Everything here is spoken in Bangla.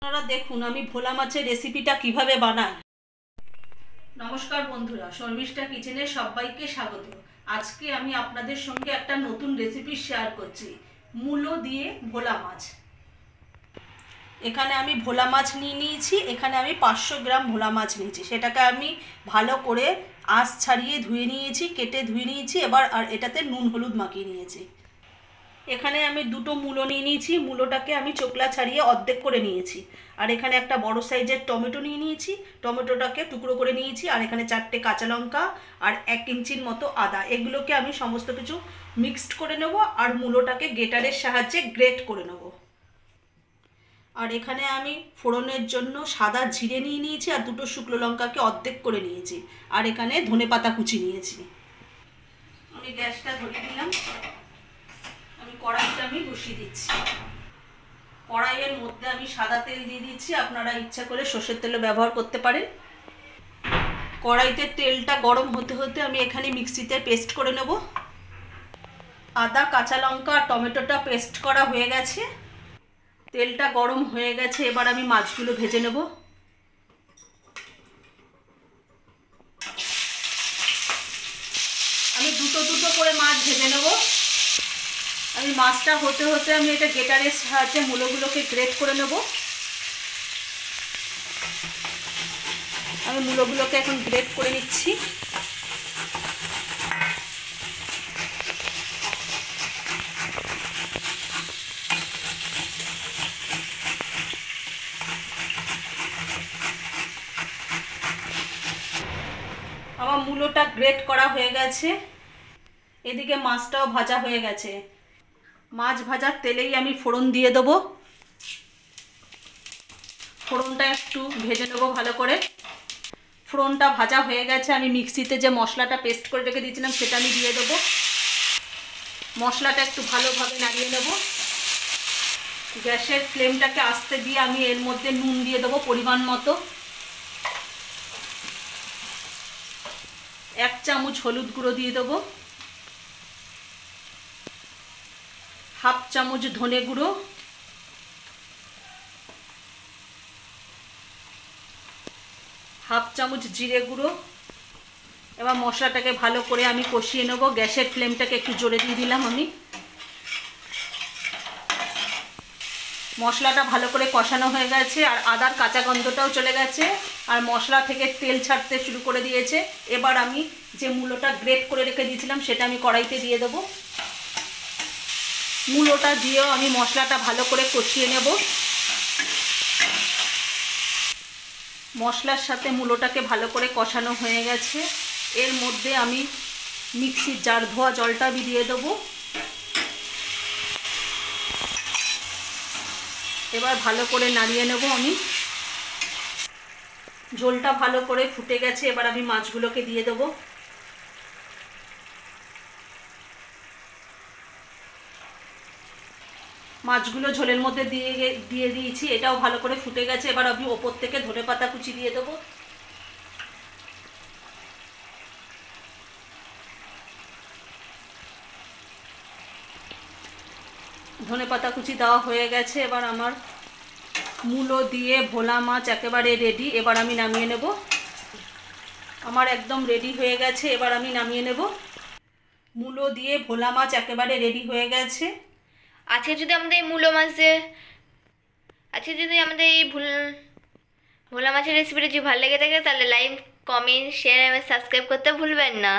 আপনারা দেখুন আমি ভোলা মাছের রেসিপিটা কিভাবে বানাই। নমস্কার বন্ধুরা, শর্মিষ্ঠা কিচেনে সবাইকে স্বাগত। আজকে আমি আপনাদের সঙ্গে একটা নতুন রেসিপি শেয়ার করছি, মূলো দিয়ে ভোলা মাছ। এখানে আমি ভোলা মাছ নিয়েছি। এখানে আমি 500 গ্রাম ভোলা মাছ নিয়েছি। সেটাকে আমি ভালো করে আঁশ ছাড়িয়ে ধুয়ে নিয়েছি, কেটে ধুয়ে নিয়েছি। এবার আর এটাতে নুন হলুদ মাখিয়ে নিয়েছি। এখানে আমি দুটো মূলো নিয়ে নিয়েছি। মূলোটাকে আমি চোকলা ছাড়িয়ে অর্ধেক করে নিয়েছি। আর এখানে একটা বড় সাইজের টমেটো নিয়ে নিয়েছি। টমেটোটাকে টুকরো করে নিয়েছি। আর এখানে 4টে কাঁচা লঙ্কা আর 1 ইঞ্চির মতো আদা। এগুলোকে আমি সমস্ত কিছু মিক্সড করে নেব আর মূলোটাকে গ্রেটারের সাহায্যে গ্রেট করে নেব। আর এখানে আমি ফোড়নের জন্য সাদা জিরে নিয়ে নিয়েছি আর দুটো শুকনো লঙ্কাকে অর্ধেক করে নিয়েছি। আর এখানে ধনেপাতা কুচি নিয়েছি। আমি গ্যাসটা ধরিয়ে দিলাম। কড়াইটা আমি বসিয়ে দিচ্ছি। কড়াইয়ের মধ্যে আমি সাদা তেল দিয়ে দিচ্ছি। আপনারা ইচ্ছা করে সর্ষের তেলও ব্যবহার করতে পারেন। কড়াইতে তেলটা গরম হতে হতে আমি এখানে মিক্সিতে পেস্ট করে নেব। আদা, কাঁচা লঙ্কা আর টমেটোটা পেস্ট করা হয়ে গেছে। তেলটা গরম হয়ে গেছে। এবার আমি মাছগুলো ভেজে নেব। আমি দুটো দুটো করে মাছ ভেজে নেব। আমি মাছটা হতে হতে আমি এটা গ্রেটারের সাহায্যে মূলোগুলোকে গ্রেট করে নেব। আমি মূলোগুলোকে এখন গ্রেট করে নিচ্ছি। আমার মূলোটা গ্রেট করা হয়ে গেছে। এদিকে মাছটাও ভাজা হয়ে গেছে। মাছ ভাজার তেলেই আমি ফোড়ন দিয়ে দেবো। ফোড়নটা একটু ভেজে নেবো ভালো করে। ফোড়নটা ভাজা হয়ে গেছে। আমি মিক্সিতে যে মশলাটা পেস্ট করে রেখে দিয়েছিলাম সেটা আমি দিয়ে দেবো। মশলাটা একটু ভালোভাবে নাড়িয়ে নেব। গ্যাসের ফ্লেমটাকে আস্তে দিয়ে আমি এর মধ্যে নুন দিয়ে দেবো পরিমাণ মতো। 1 চামচ হলুদ গুঁড়ো দিয়ে দেবো। 1/2 চামচ ধনে গুঁড়ো, 1/2 চামচ জিরে গুঁড়ো। এবার মশলাটাকে ভালো করে আমি কষিয়ে নেব। গ্যাসের ফ্লেমটাকে একটু জোরে দিয়ে দিলাম আমি। মশলাটা ভালো করে কষানো হয়ে গেছে আর আদার কাঁচা গন্ধটাও চলে গেছে আর মশলা থেকে তেল ছাড়তে শুরু করে দিয়েছে। এবার আমি যে মূলোটা গ্রেট করে রেখে দিয়েছিলাম সেটা আমি কড়াইতে দিয়ে দেব। মূলোটা দিয়েও আমি মশলাটা ভালো করে কষিয়ে নেব। মশলার সাথে মূলোটাকে ভালো করে কষানো হয়ে গেছে। এর মধ্যে আমি মিক্সির জার ধোয়া জলটা আমি দিয়ে দেবো। এবার ভালো করে নাড়িয়ে নেব আমি। ঝোলটা ভালো করে ফুটে গেছে। এবার আমি মাছগুলোকে দিয়ে দেবো। মাছগুলো ঝোলের মধ্যে দিয়ে দিয়েছি। এটাও ভালো করে ফুটে গেছে। এবার আমি ওপর থেকে ধনেপাতা কুচি দিয়ে দেবো। ধনেপাতা কুচি দেওয়া হয়ে গেছে। এবার আমার মূলো দিয়ে ভোলা মাছ একেবারে রেডি। এবার আমি নামিয়ে নেব। আমার একদম রেডি হয়ে গেছে। এবার আমি নামিয়ে নেব। মূলো দিয়ে ভোলা মাছ একেবারে রেডি হয়ে গেছে। আজকে যদি আমাদের এই মূলো মাছের আজকে যদি আমাদের এই ভোলা মাছের রেসিপিটা যদি ভালো লেগে থাকে তাহলে লাইক, কমেন্ট, শেয়ার এবং সাবস্ক্রাইব করতে ভুলবেন না।